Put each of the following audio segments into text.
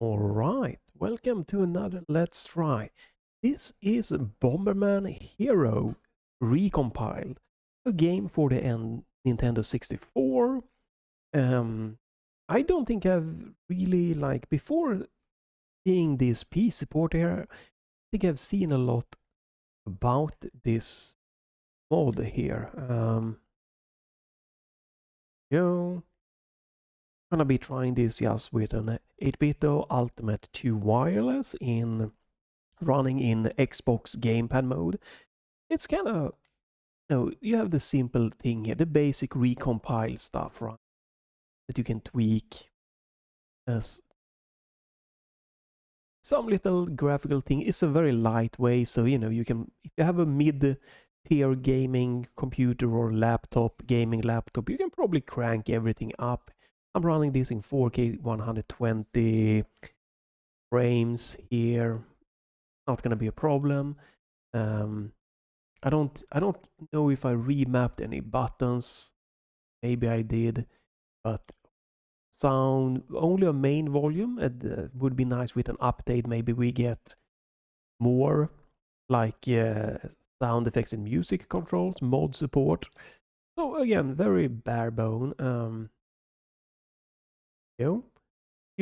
Alright, welcome to another Let's Try. This is Bomberman Hero Recompiled, a game for the Nintendo 64. I don't think I've really, before seeing this PC port here, I think I've seen a lot about this mod here. Yo. Gonna be trying this just with an 8-bit Ultimate 2 wireless running in Xbox gamepad mode. It's kind of, you have the simple thing here, the basic recompile stuff, right? That you can tweak as some little graphical thing. It's a very lightweight, so you can, if you have a mid-tier gaming computer or gaming laptop, you can probably crank everything up. I'm running this in 4K 120 frames here. Not gonna be a problem. I don't know if I remapped any buttons. Maybe I did, but sound only a main volume. It would be nice with an update. Maybe we get more sound effects and music controls, mod support. So again, very bare bone. You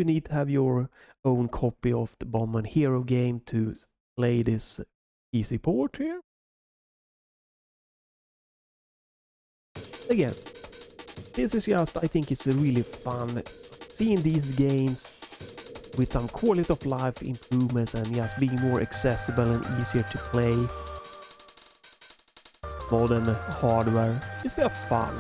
need to have your own copy of the Bomberman Hero game to play this PC port here. Again, this is just, I think it's really fun seeing these games with some quality of life improvements and just being more accessible and easier to play. Modern hardware. It's just fun.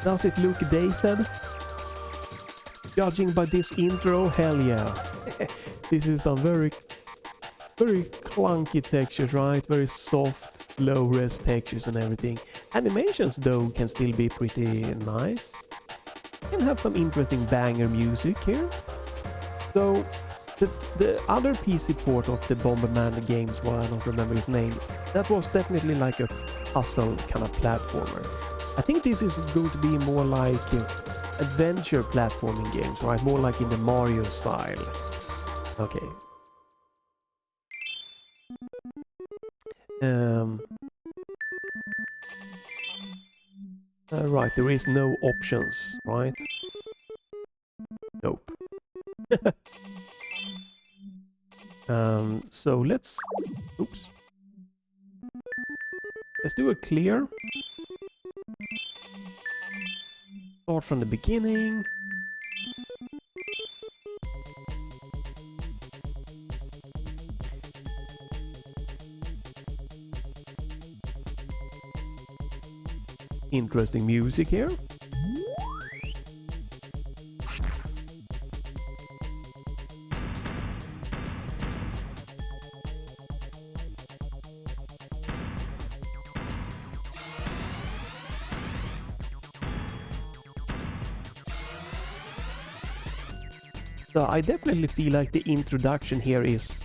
Does it look dated? Judging by this intro, hell yeah. This is some very clunky textures, right? Very soft, low-res textures and everything. Animations, though, can still be pretty nice. Can have some interesting banger music here. So, the other PC port of the Bomberman games, well, I don't remember his name, that was definitely like a puzzle kind of platformer. I think this is going to be more like adventure platforming games, right? More like in the Mario style. Okay. Right, there is no options, right? Nope. So let's... Oops. Let's do a clear. Start from the beginning. Interesting music here. So I definitely feel like the introduction here is...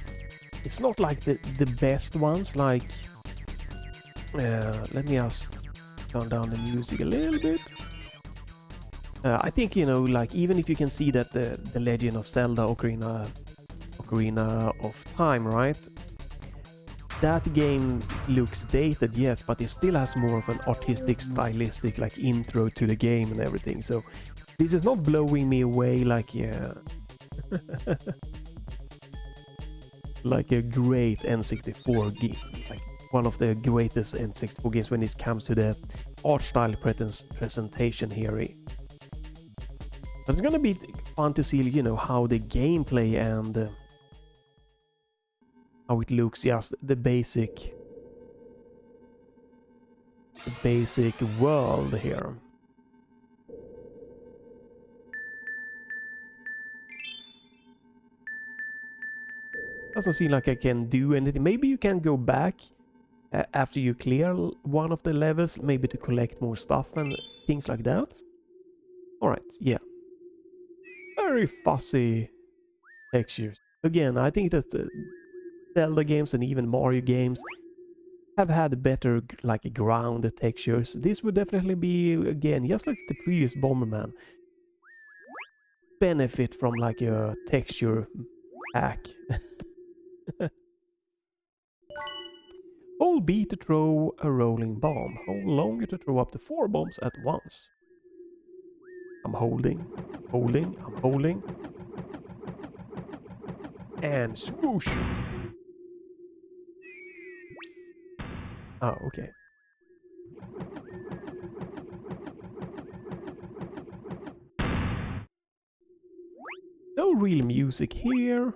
It's not like the best ones, like... let me just turn down the music a little bit. I think, like, even if you can see that the Legend of Zelda Ocarina of Time, right? That game looks dated, yes, but it still has more of an artistic, stylistic, like, intro to the game and everything. So this is not blowing me away like, yeah... like a great N64 game, like one of the greatest N64 games when it comes to the art style presentation here. But it's gonna be fun to see, how the gameplay and how it looks, just the basic world here. Doesn't seem like I can do anything. Maybe you can go back after you clear one of the levels, maybe to collect more stuff and things like that. Alright, yeah. Very fuzzy textures. Again, I think that Zelda games and even Mario games, have had better like ground textures. This would definitely be, again, just like the previous Bomberman, benefit from like a texture hack. Hold B to throw a rolling bomb. Hold longer to throw up to 4 bombs at once. I'm holding, I'm holding. And swoosh! Oh, okay. No real music here.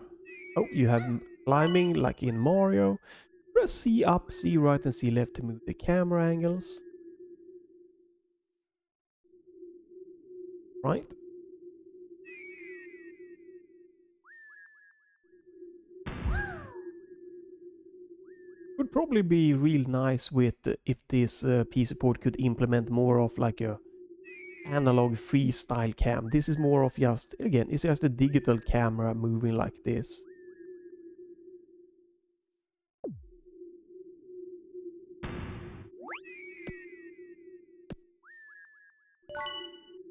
Oh, you have climbing like in Mario. Press C up, C right and C left to move the camera angles. Right. Would probably be real nice with if this PC port could implement more of like a analog freestyle cam. This is more of just, again, it's just a digital camera moving like this.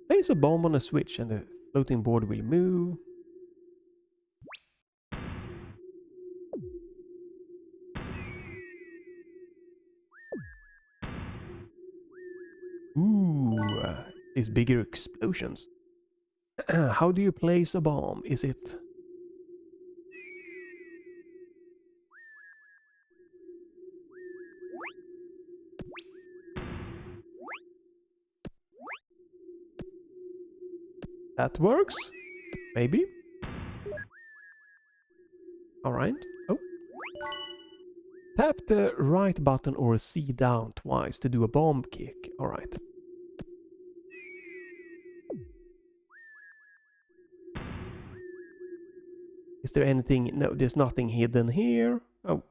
Place a bomb on a switch and the floating board will move. Ooh, these bigger explosions. How do you place a bomb? Is it... That works? Maybe? Alright. Oh. Tap the right button or C down twice to do a bomb kick. Alright. Is there anything? No, there's nothing hidden here. Oh.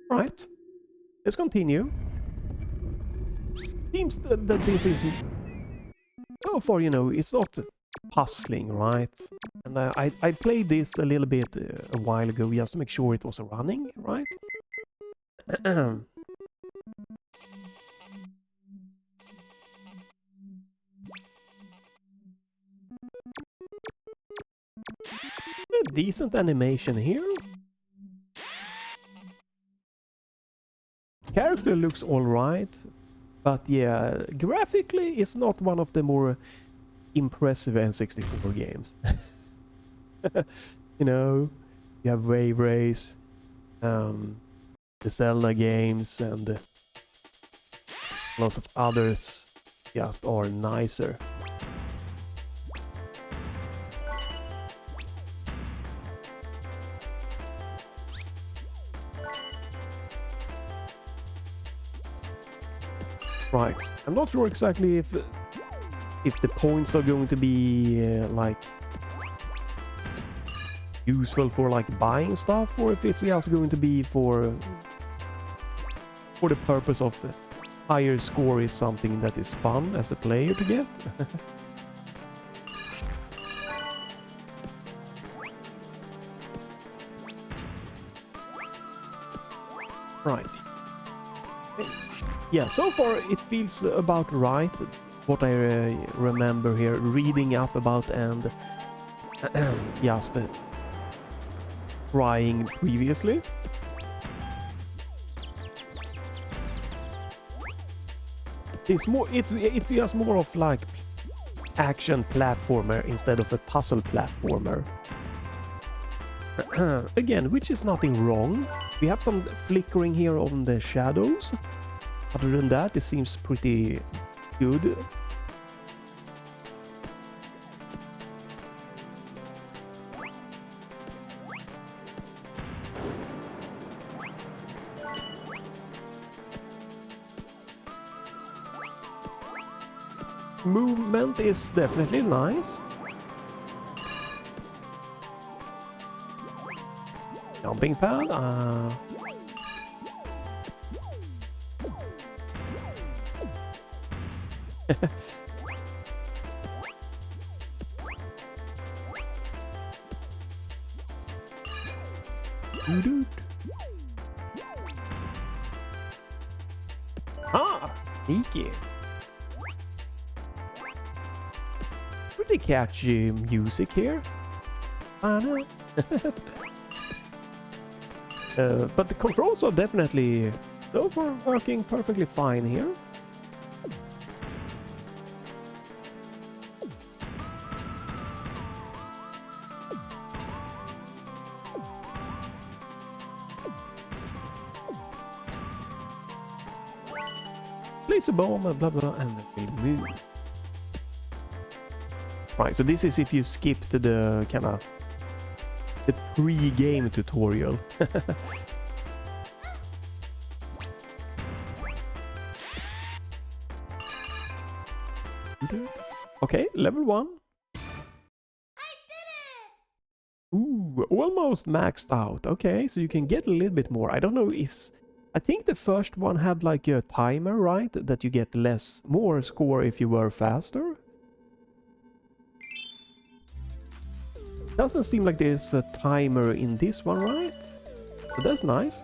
Right. Let's continue. Seems that this is... So far, you know, it's not puzzling, right? And I played this a little bit a while ago just to make sure it was running, right? A decent animation here. Character looks alright, but yeah, graphically it's not one of the more impressive N64 games. You know, you have Wave Race, the Zelda games, and lots of others just are nicer. Right, I'm not sure exactly if the points are going to be like useful for like buying stuff, or if it's just going to be for the purpose of higher score is something that is fun as a player to get. Right. Yeah, so far it feels about right, what I remember here, reading up about and just trying previously. It's just more of like action platformer instead of a puzzle platformer. Again, which is nothing wrong. We have some flickering here on the shadows. Other than that, it seems pretty good. Movement is definitely nice. Jumping pad. Sneaky. Pretty catchy music here. I know. But the controls are definitely so far working perfectly fine here. Place a bomb, blah blah, and then we move. Right, so this is if you skipped the kind of the pre-game tutorial. Okay, level 1. I did it! Ooh, almost maxed out. Okay, so you can get a little bit more. I don't know if... I think the first one had like a timer, right? That you get more score if you were faster. Doesn't seem like there's a timer in this one, right? So that's nice.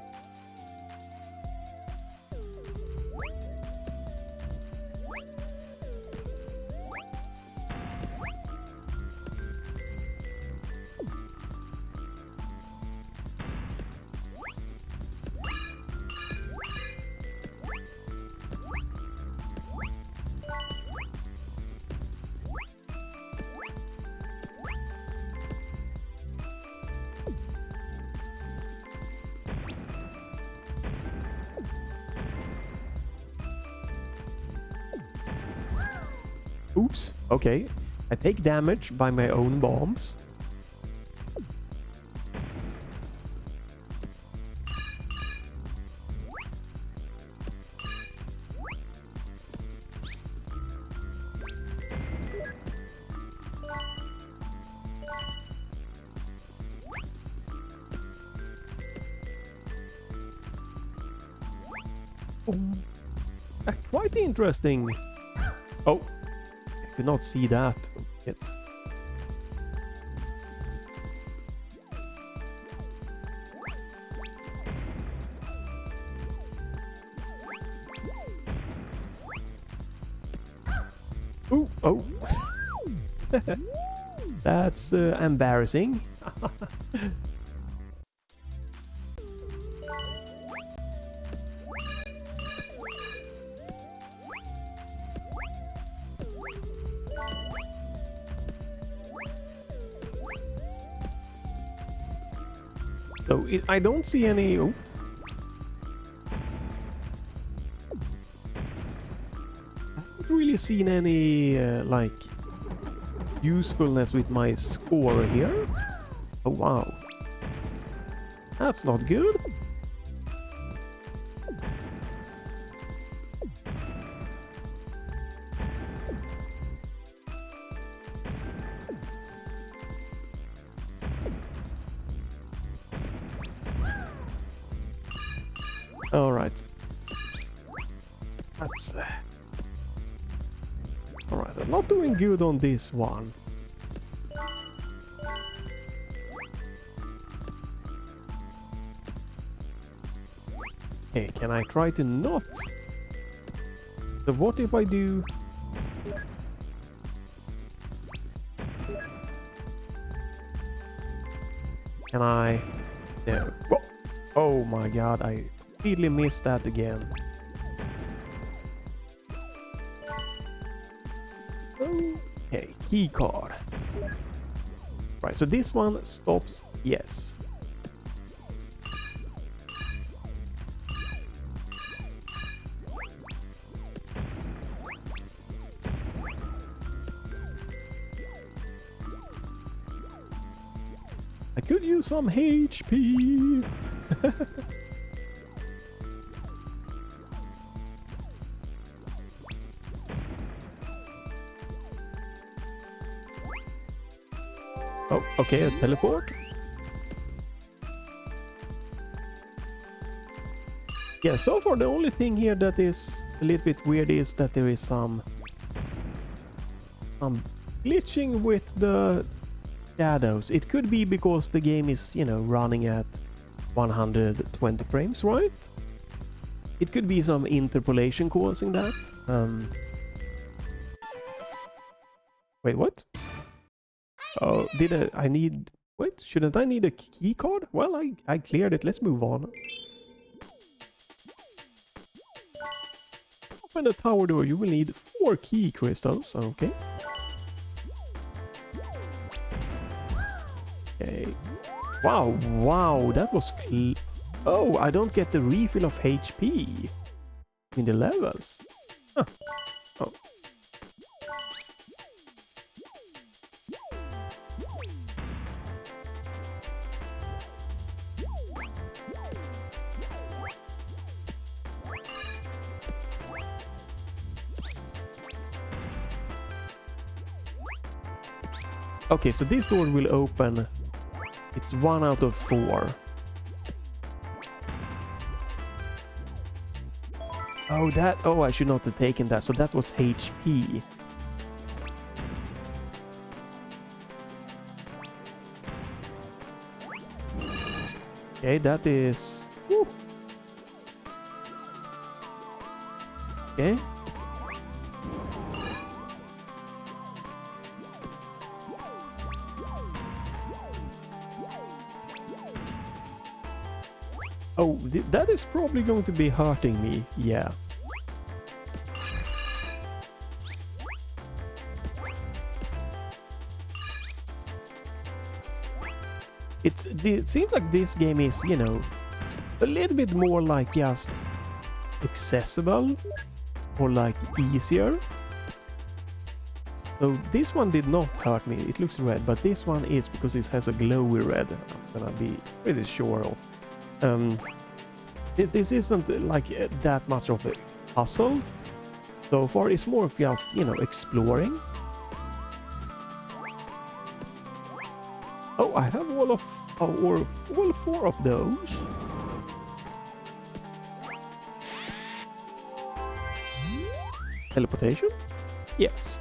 Oops, okay. I take damage by my own bombs. Quite interesting. Oh. Could not see that yet. Ooh, oh. That's embarrassing. So I don't see any... Oh. I haven't really seen any, like, usefulness with my score here. Oh, wow. That's not good. All right. That's... all right, I'm not doing good on this one. Okay, can I try to not? So what if I do... Can I... No. Whoa. Oh my god, I completely missed that again. Okay, key card. Right, so this one stops, yes. I could use some HP. Oh, okay, a teleport. Yeah, so far the only thing here that is a little bit weird is that there is some glitching with the shadows. It could be because the game is, you know, running at 120 frames, right? It could be some interpolation causing that. Wait, what? Oh, I need... Wait, shouldn't I need a key card? Well, I cleared it. Let's move on. Open the tower door. You will need 4 key crystals. Okay. Okay. Wow, that was... Oh, I don't get the refill of HP in the levels. Huh. Oh. Okay, so this door will open. It's 1 out of 4. Oh, I should not have taken that. So that was HP. Okay, that is... Woo. Okay. Oh, that is probably going to be hurting me, yeah. It seems like this game is, you know, a little bit more like just accessible or like easier. So this one did not hurt me, it looks red, but this one is because it has a glowy red, I'm gonna be pretty sure of. This isn't like that much of a puzzle so far. It's more of just, you know, exploring. Oh, I have all 4 of those. Teleportation? Yes.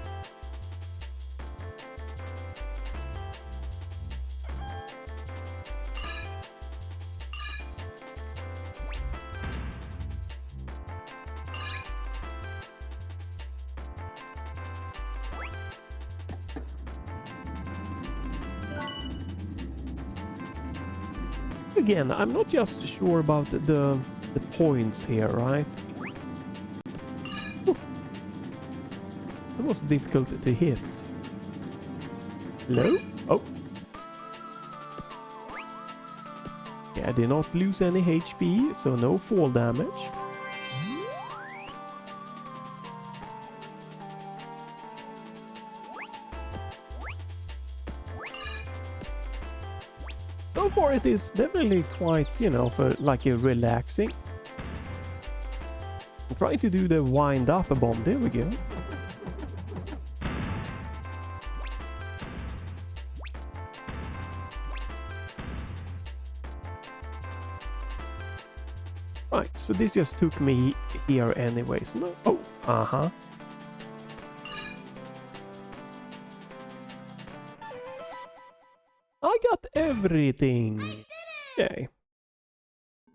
Again, I'm not just sure about the points here, right? Ooh. That was difficult to hit. Hello? Oh. Yeah, I did not lose any HP, so no fall damage. So far it is definitely quite, you know, like a relaxing. I'm trying to do the wind up bomb. There we go. Right, so this just took me here anyways. No. Oh, uh-huh. I got everything. Okay.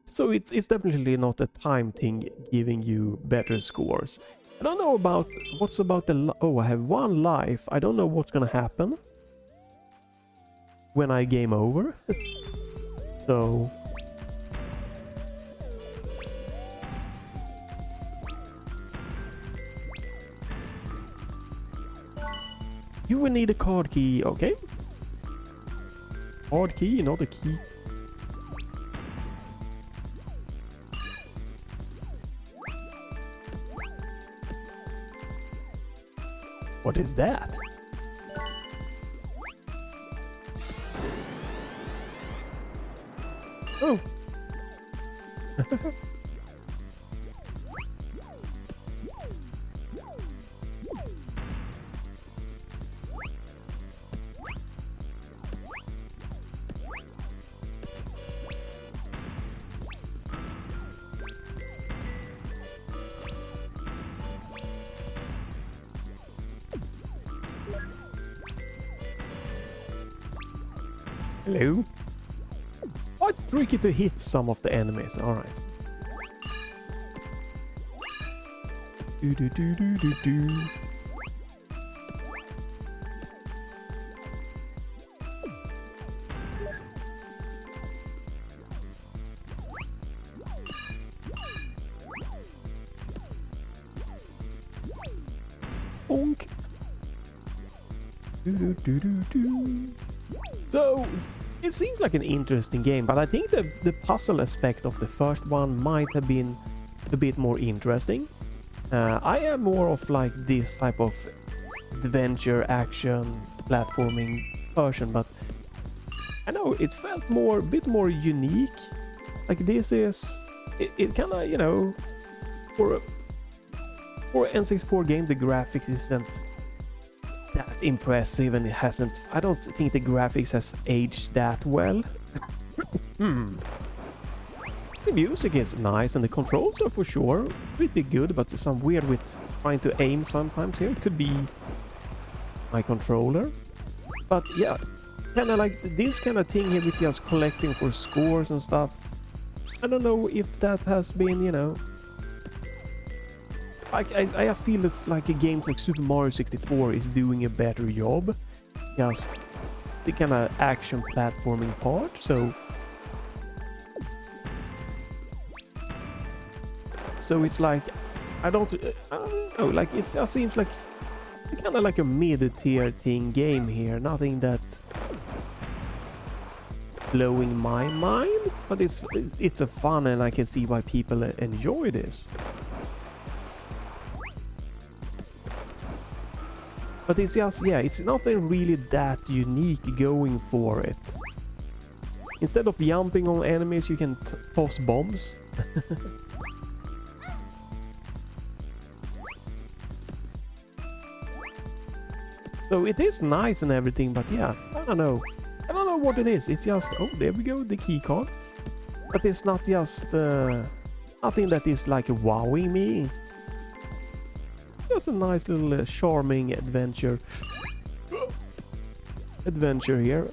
So it's definitely not a time thing giving you better scores. I don't know about what's about the... Oh, I have 1 life. I don't know what's gonna happen when I game over. So... You will need a card key, okay? Card key, not a key. What is that? Oh. Hello. Oh, it's tricky to hit some of the enemies. Alright. Do do do do do do. Bonk. Do do do do do. So it seems like an interesting game, but I think the puzzle aspect of the first one might have been a bit more interesting. I am more of like this type of adventure, action, platforming person, but I know it felt a bit more unique. Like this is, it kind of, you know, for an N64 game, the graphics isn't that impressive, and it hasn't. I don't think the graphics has aged that well. The music is nice, and the controls are for sure pretty good, but some weird with trying to aim sometimes here. It could be my controller. But yeah, kind of like this kind of thing here with just collecting for scores and stuff. I don't know if that has been, you know... I feel it's like a game like Super Mario 64 is doing a better job. Just the kind of action platforming part, so... So it's like, I don't know, like it just seems like kind of like a mid-tier thing game here. Nothing that blowing my mind, but it's a fun, and I can see why people enjoy this. But it's just, yeah, it's not really that unique going for it. Instead of jumping on enemies, you can toss bombs. So it is nice and everything, but yeah, I don't know. I don't know what it is. It's just, oh, there we go, the key card. But it's not just nothing that is like wowing me. Just a nice little charming adventure here.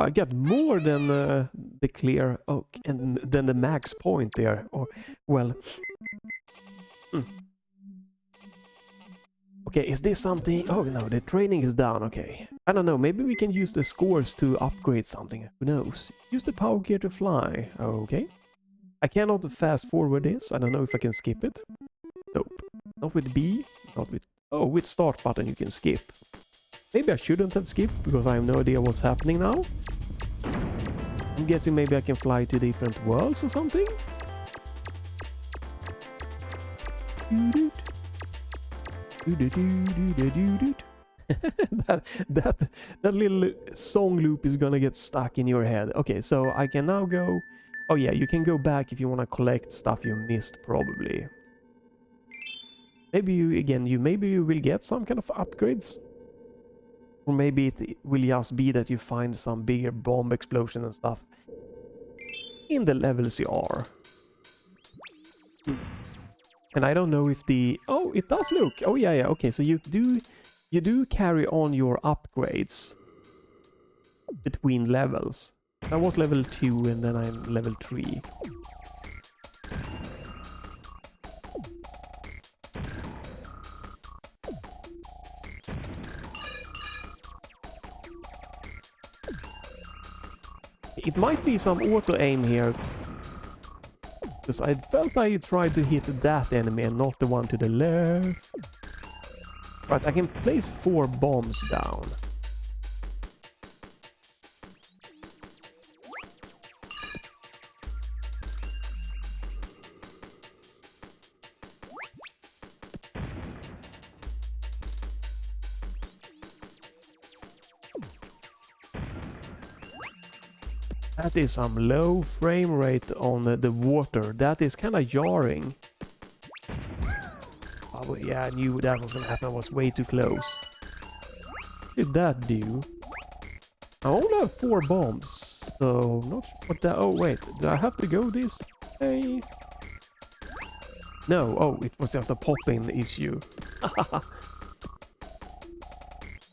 I got more than the clear, and then the max point there. Or well, okay, is this something? Oh no, the training is down. Okay, I don't know. Maybe we can use the scores to upgrade something. Who knows? Use the power gear to fly. Okay, I cannot fast forward this. I don't know if I can skip it. Nope, not with B. Not with with start button you can skip. Maybe I shouldn't have skipped, because I have no idea what's happening now. I'm guessing maybe I can fly to different worlds or something? that little song loop is gonna get stuck in your head. Okay, so I can now go... Oh yeah, you can go back if you want to collect stuff you missed, probably. Maybe you will get some kind of upgrades. Or maybe it will just be that you find some bigger bomb explosion and stuff in the levels you are. And I don't know if the... Oh, it does look... Oh, yeah, okay, so you do carry on your upgrades between levels. I was level 2 and then I'm level 3. It might be some auto-aim here, because I felt I tried to hit that enemy and not the one to the left. Right, I can place 4 bombs down. That is some low frame rate on the water. That is kind of jarring. Oh, yeah, I knew that was gonna happen. I was way too close. What did that do? I only have 4 bombs, so not sure what that... Oh, wait. Do I have to go this way? No. Oh, it was just a pop-in issue.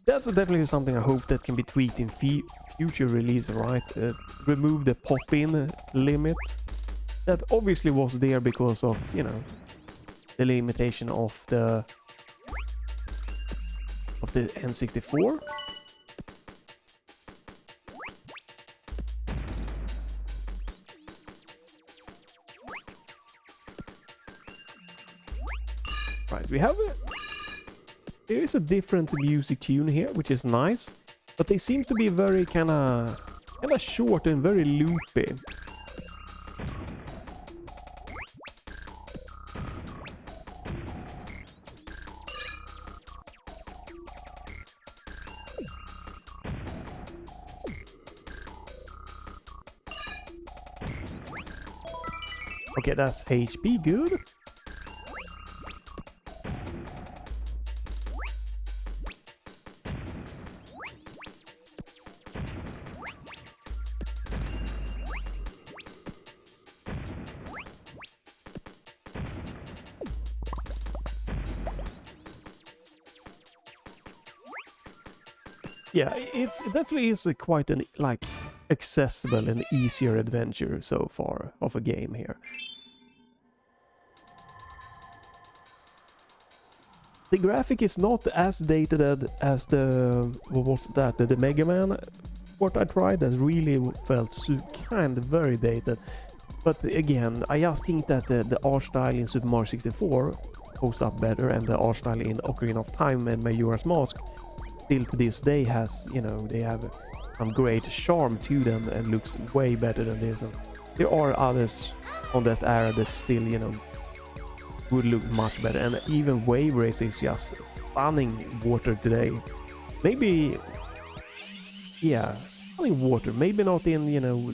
That's definitely something I hope that can be tweaked in future release, right? Remove the pop-in limit. That obviously was there because of, you know, the limitation of the N64. Right, we have there is a different music tune here, which is nice, but they seem to be very kind of short and very loopy. Okay, that's HP, good. Yeah, it definitely is quite an like accessible and easier adventure so far of a game here. The graphic is not as dated as the what was that? The Mega Man what I tried that really felt kind of very dated. But again, I just think that the art style in Super Mario 64 holds up better, and the art style in Ocarina of Time and Majora's Mask still to this day has, you know, they have some great charm to them and looks way better than this. And there are others on that era that still, you know, would look much better. And even Wave Race is just stunning water today. Maybe, yeah, stunning water. Maybe not in, you know,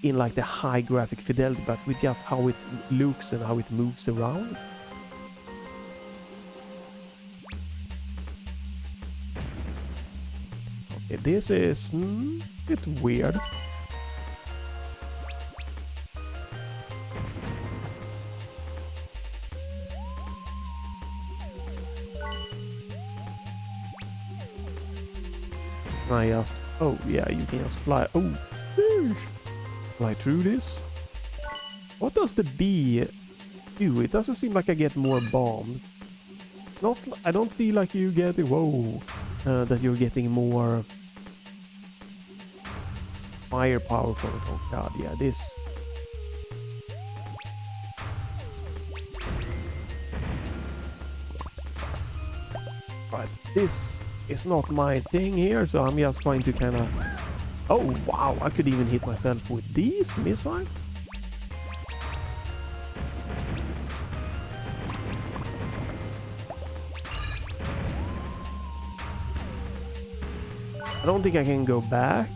in like the high graphic fidelity, but with just how it looks and how it moves around. Okay, this is a bit weird. I just... Oh, yeah, you can just fly. Oh, fish! Fly through this. What does the bee do? It doesn't seem like I get more bombs. Not... I don't feel like you get... Whoa! That you're getting more firepower from it. Oh god, yeah, this... Right, this is not my thing here, so I'm just trying to kind of... Oh wow, I could even hit myself with these missiles. I don't think I can go back.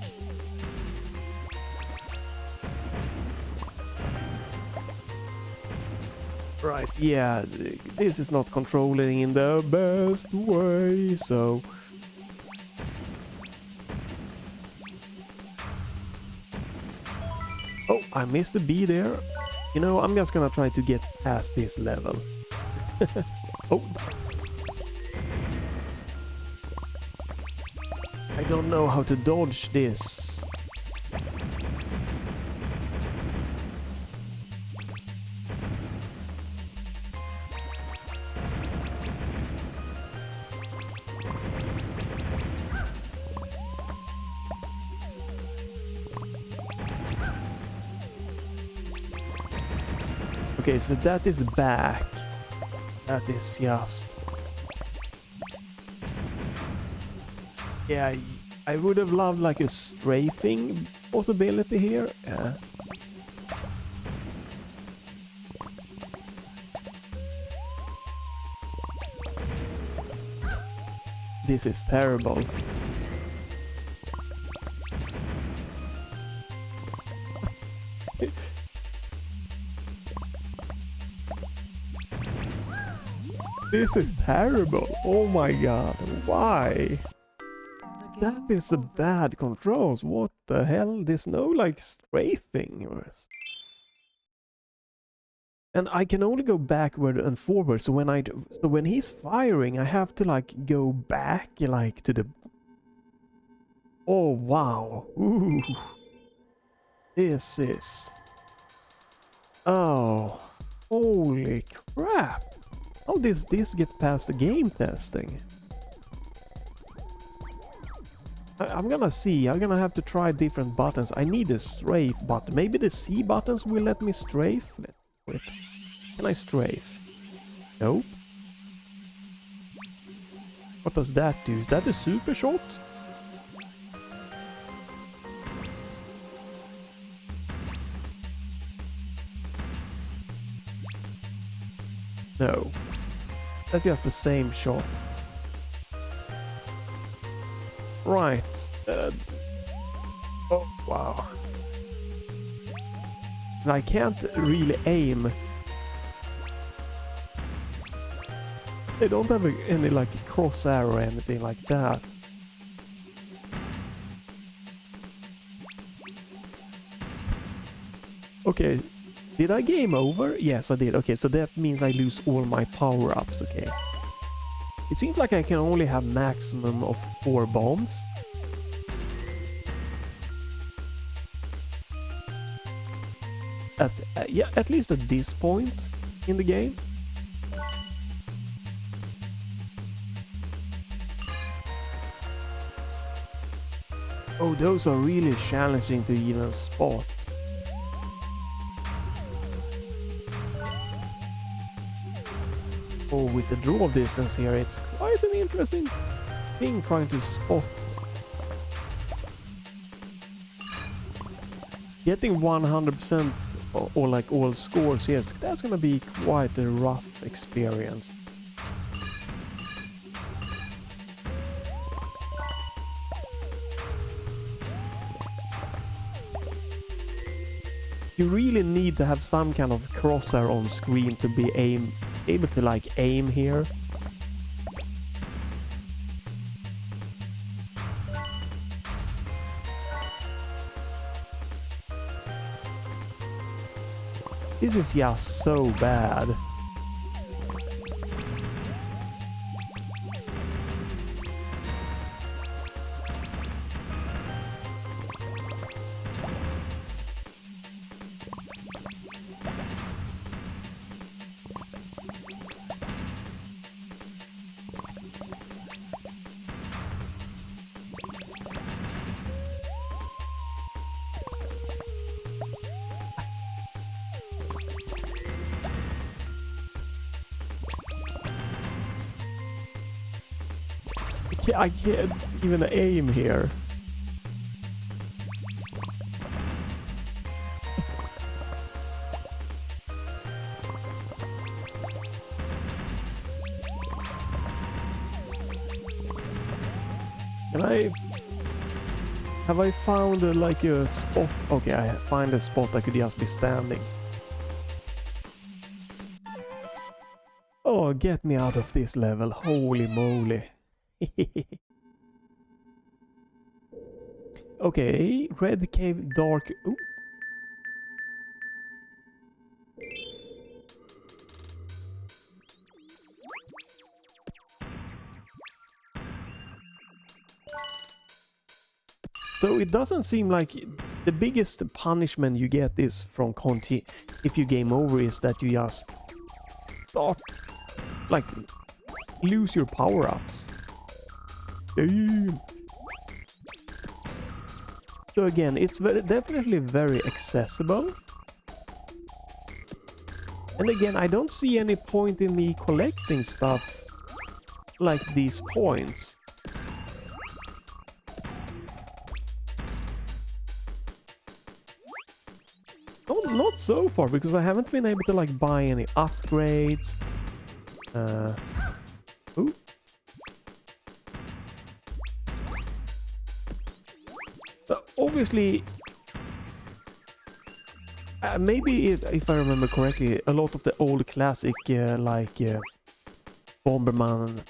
Right, yeah, this is not controlling in the best way, so... Oh, I missed a bee there. You know, I'm just gonna try to get past this level. Oh. I don't know how to dodge this. Okay, so that is back. That is just... Yeah, I would have loved like a strafing possibility here. Yeah. This is terrible. This is terrible. Oh my god. Why? That is a bad controls. What the hell? There's no like strafing or... And I can only go backward and forward. So when he's firing, I have to like go back like to the... Oh wow. Ooh. This is... Oh. Holy crap. How does this get past the game testing? I'm gonna see. I'm gonna have to try different buttons. I need a strafe button. Maybe the C buttons will let me strafe. Wait. Can I strafe? Nope. What does that do? Is that a super shot? No. That's just the same shot. Right. Oh, wow. And I can't really aim. They don't have any like crosshair or anything like that. Okay. Did I game over? Yes, I did. Okay, so that means I lose all my power-ups, okay. It seems like I can only have maximum of 4 bombs. Yeah, at least at this point in the game. Oh, those are really challenging to even spot. Oh, with the draw distance here, it's quite an interesting thing trying to spot. Getting 100% or like all scores, yes, that's gonna be quite a rough experience. You really need to have some kind of crosshair on screen to be able to like aim here. This is just so bad. I can't even aim here. Have I found like a spot? Okay, I find a spot I could just be standing. Oh, get me out of this level. Holy moly. Okay, red cave, dark... Ooh. So it doesn't seem like the biggest punishment you get is from if you game over is that you just start, like, lose your power-ups. So again, it's definitely very accessible. And again, I don't see any point in me collecting stuff like these points. Oh, not so far, because I haven't been able to like buy any upgrades. Ooh. Obviously, Maybe if I remember correctly, a lot of the old classic like Bomberman,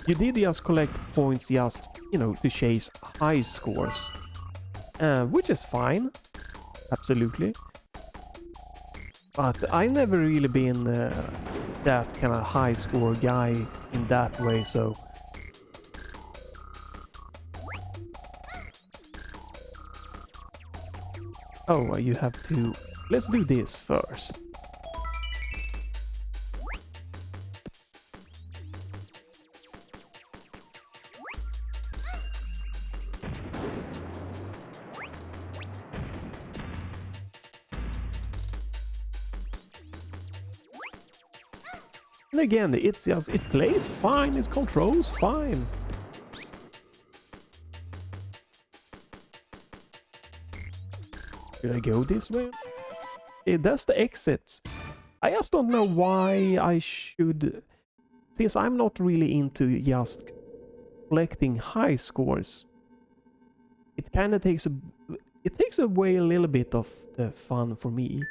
you did just collect points just, you know, to chase high scores. Which is fine, absolutely. But I never really been that kind of high score guy in that way, so... Oh, you have to... Let's do this first. And again, it's just... It plays fine, it controls fine. Should I go this way? That's the exit. I just don't know why I should... Since I'm not really into just collecting high scores, it kind of takes a... It takes away a little bit of the fun for me.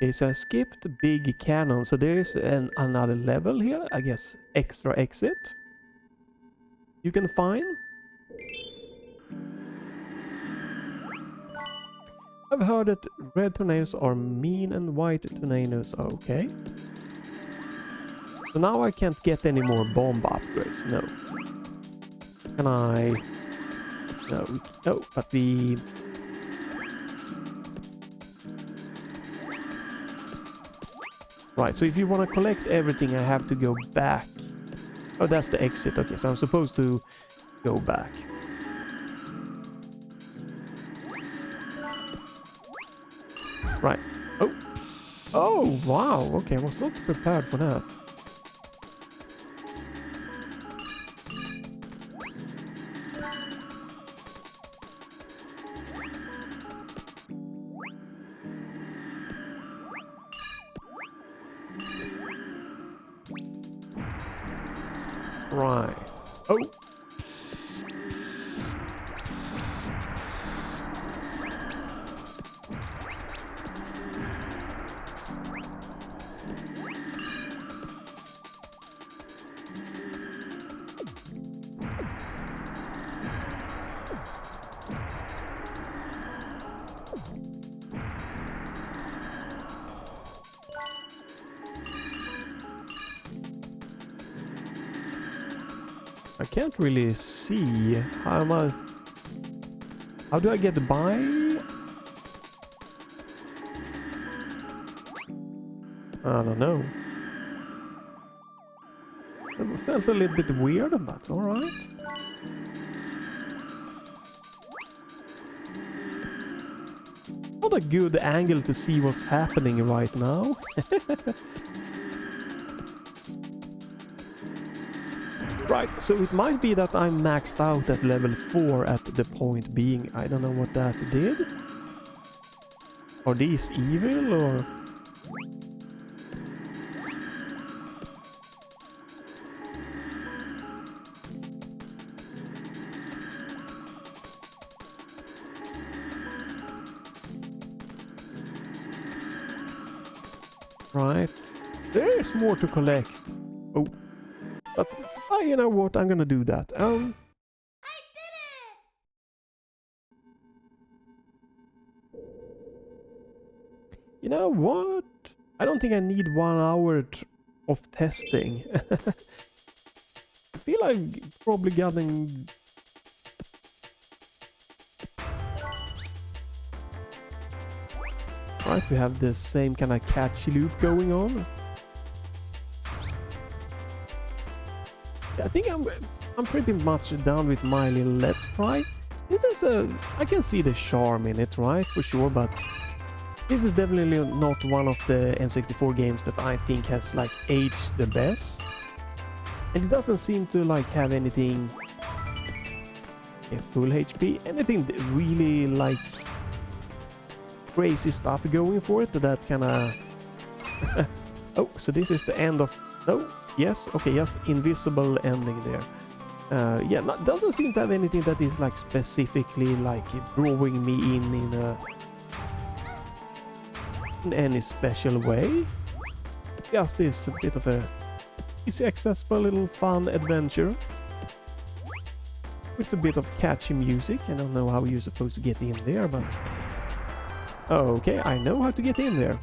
Okay, so I skipped big cannon, so there is another level here, I guess extra exit. You can find. I've heard that red tornadoes are mean and white tornadoes are okay. So now I can't get any more bomb upgrades, no. Can I... No, but we... Right, so if you want to collect everything, I have to go back. Oh, that's the exit, okay, so I'm supposed to go back. Right. Oh. Oh, wow. Okay, I was not prepared for that. Right. Oh. I can't really see. How am I... How do I get by? I don't know. It felt a little bit weird, but alright. Not a good angle to see what's happening right now. Right, so it might be that I'm maxed out at level 4 at the point being. I don't know what that did. Are these evil or... Right, there is more to collect. Oh, but you know what? I'm gonna do that. I did it! You know what? I don't think I need 1 hour of testing. I feel I'm probably getting... Right, we have the same kind of catchy loop going on. I think I'm pretty much done with my little let's try. This is I can see the charm in it, right, for sure, but this is definitely not one of the N64 games that I think has like aged the best. And it doesn't seem to like have anything full HP, anything really like crazy stuff going for it. That kind of oh, so this is the end of... No. Yes, okay, just invisible ending there. Yeah, doesn't seem to have anything that is like specifically like drawing me in a in any special way. Just is a bit of a easy accessible little fun adventure with a bit of catchy music. I don't know how you're supposed to get in there, but okay, I know how to get in there.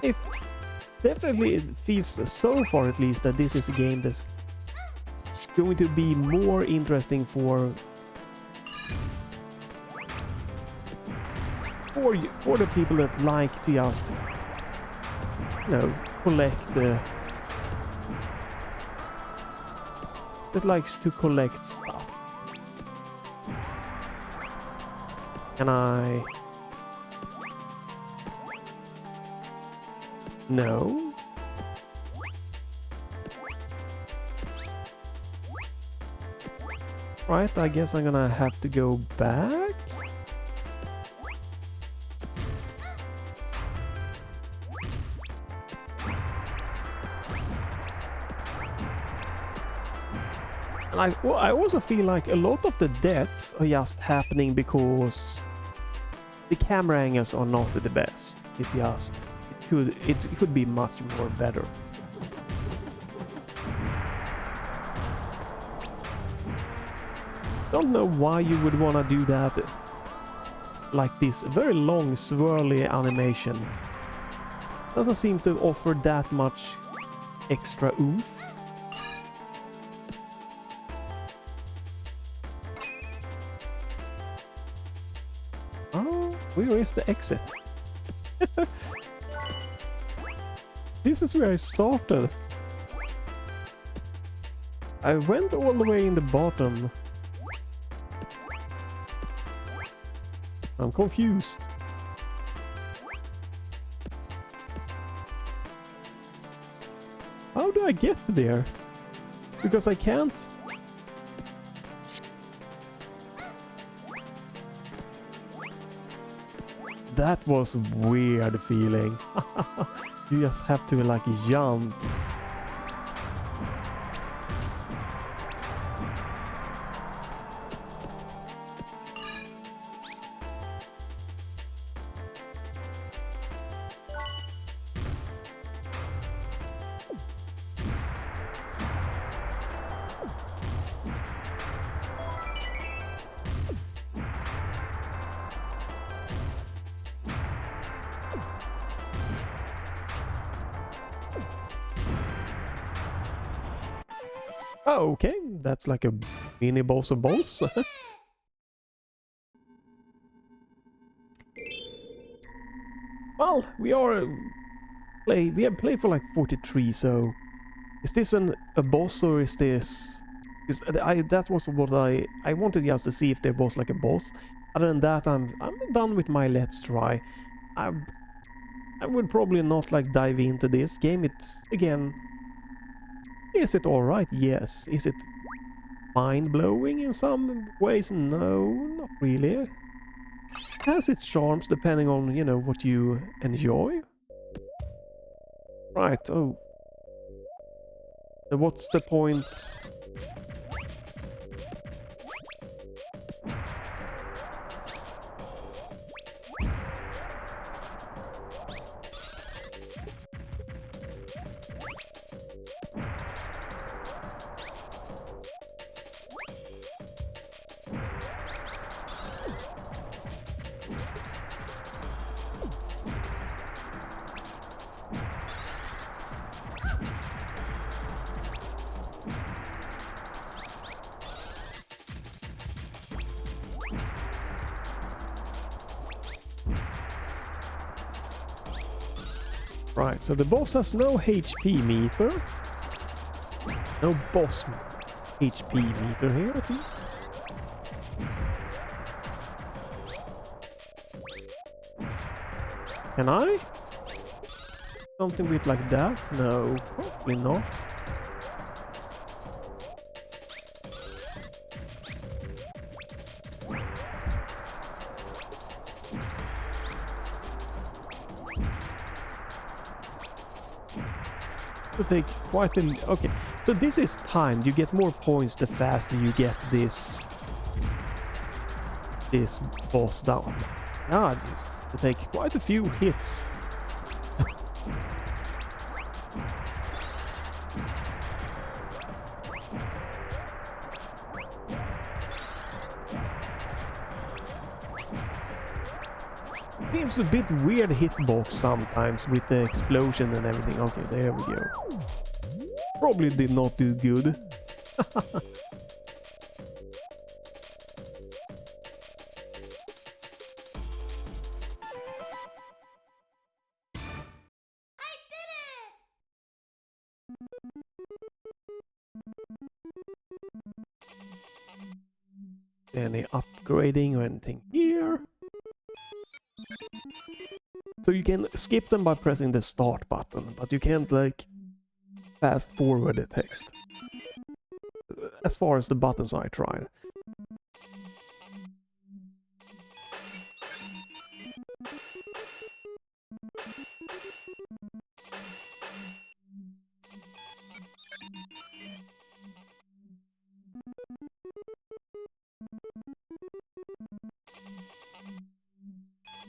If definitely it feels so far at least that this is a game that's going to be more interesting for the people that like to just, you know, collect the... that likes to collect stuff. Can I... No? Right, I guess I'm gonna have to go back. And I also feel like a lot of the deaths are just happening because the camera angles are not the best. It could be much more better. Don't know why you would want to do that. Like this very long swirly animation doesn't seem to offer that much extra oomph. Oh, where is the exit? This is where I started. I went all the way in the bottom. I'm confused. How do I get there? Because I can't. That was weird feeling. You just have to like jump. Oh, okay, that's like a mini boss of boss. Well, we have played for like 43, so is this a boss or is this... that was what I wanted just to see if there was like a boss. Other than that, I'm done with my let's try. I would probably not like dive into this game. It's again... Is it alright? Yes. Is it mind-blowing in some ways? No, not really. It has its charms depending on, you know, what you enjoy. Right, oh. So what's the point? Right, so the boss has no HP meter. No boss HP meter here, I think. Can I? Something with like that? No, probably not. To take quite a... Okay, so this is timed. You get more points the faster you get this boss down. Yeah, just to take quite a few hits. Seems a bit weird hitbox sometimes with the explosion and everything. Okay, there we go. Probably did not do good. Any upgrading or anything here? So you can skip them by pressing the start button, but you can't like fast forward the text. As far as the buttons I tried.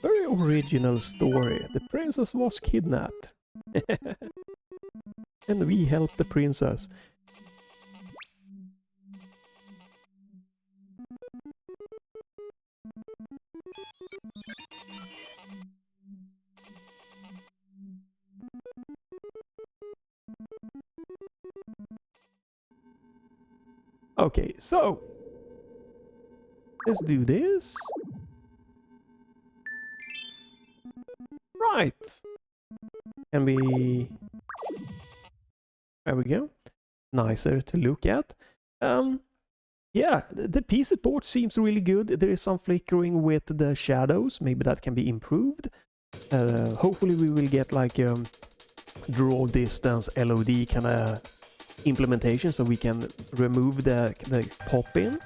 Very original story. The princess was kidnapped. And we helped the princess. Okay, so let's do this. Right. And there we go. Nicer to look at. Yeah, the PC port seems really good. There is some flickering with the shadows. Maybe that can be improved. Hopefully we will get like draw distance LOD kind of implementation, so we can remove the pop-in.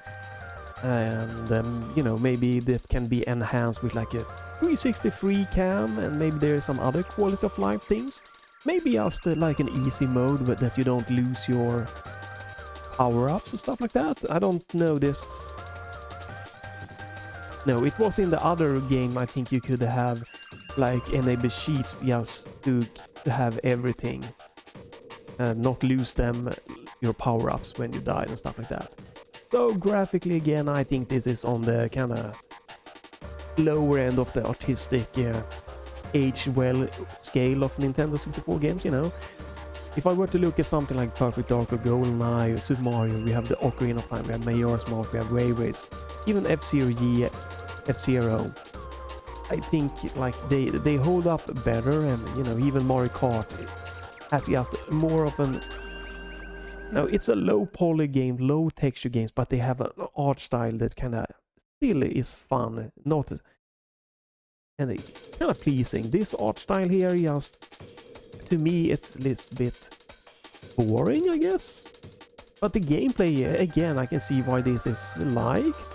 And you know, maybe that can be enhanced with like a 360 cam, and maybe there is some other quality of life things. Maybe just like an easy mode, but that you don't lose your power-ups and stuff like that. I don't know this. No, it was in the other game. I think you could have like enable cheats just to have everything and not lose them, your power-ups when you die and stuff like that. So graphically again, I think this is on the kind of lower end of the artistic age well scale of Nintendo 64 games, you know. If I were to look at something like Perfect Dark or GoldenEye or Super Mario, we have the Ocarina of Time, we have Majora's Mask, we have Wave Race, even F-Zero. I think like they hold up better, and you know, even Mario Kart has just more of an... No, it's a low poly game, low texture games, but they have an art style that kind of still is fun, not... And it's kind of pleasing. This art style here, just... To me, it's a little bit boring, I guess. But the gameplay, again, I can see why this is liked.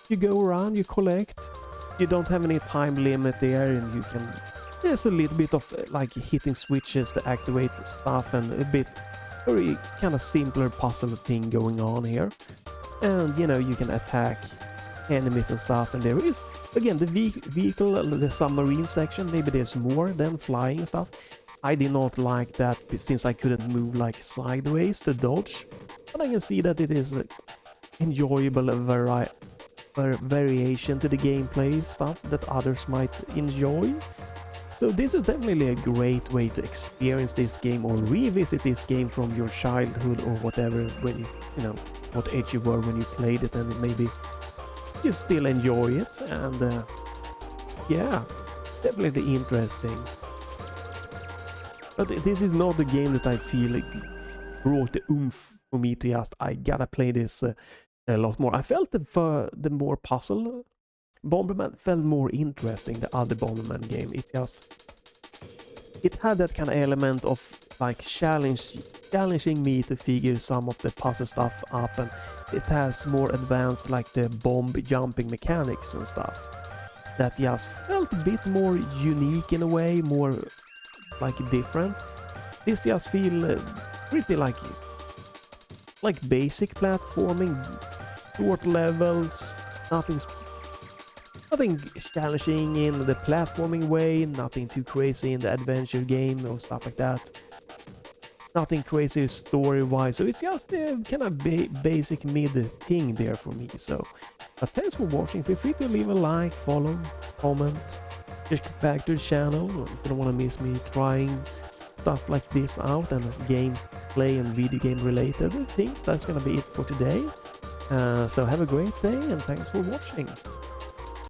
You go around, you collect. You don't have any time limit there, and you can... There's a little bit of like hitting switches to activate stuff, and a bit very kind of simpler puzzle thing going on here. And you know, you can attack enemies and stuff, and there is again the vehicle, the submarine section. Maybe there's more than flying and stuff. I did not like that since I couldn't move like sideways to dodge, but I can see that it is enjoyable variation to the gameplay stuff that others might enjoy. So this is definitely a great way to experience this game or revisit this game from your childhood or whatever, when you know what age you were when you played it, and maybe you still enjoy it. And yeah, definitely interesting. But this is not a game that I feel like brought the oomph for me to just, I gotta play this a lot more. I felt the more puzzle Bomberman felt more interesting, the other Bomberman game. It had that kind of element of like challenging me to figure some of the puzzle stuff up, and it has more advanced like the bomb jumping mechanics and stuff that just felt a bit more unique in a way, more like different. This just feel pretty like basic platforming, short levels, nothing. But Nothing challenging in the platforming way, nothing too crazy in the adventure game or stuff like that. Nothing crazy story-wise, so it's just a kind of basic mid thing there for me. So, but thanks for watching. Feel free to leave a like, follow, comment, check back to the channel if you don't want to miss me trying stuff like this out and games, play and video game related things. That's gonna be it for today. So have a great day and thanks for watching.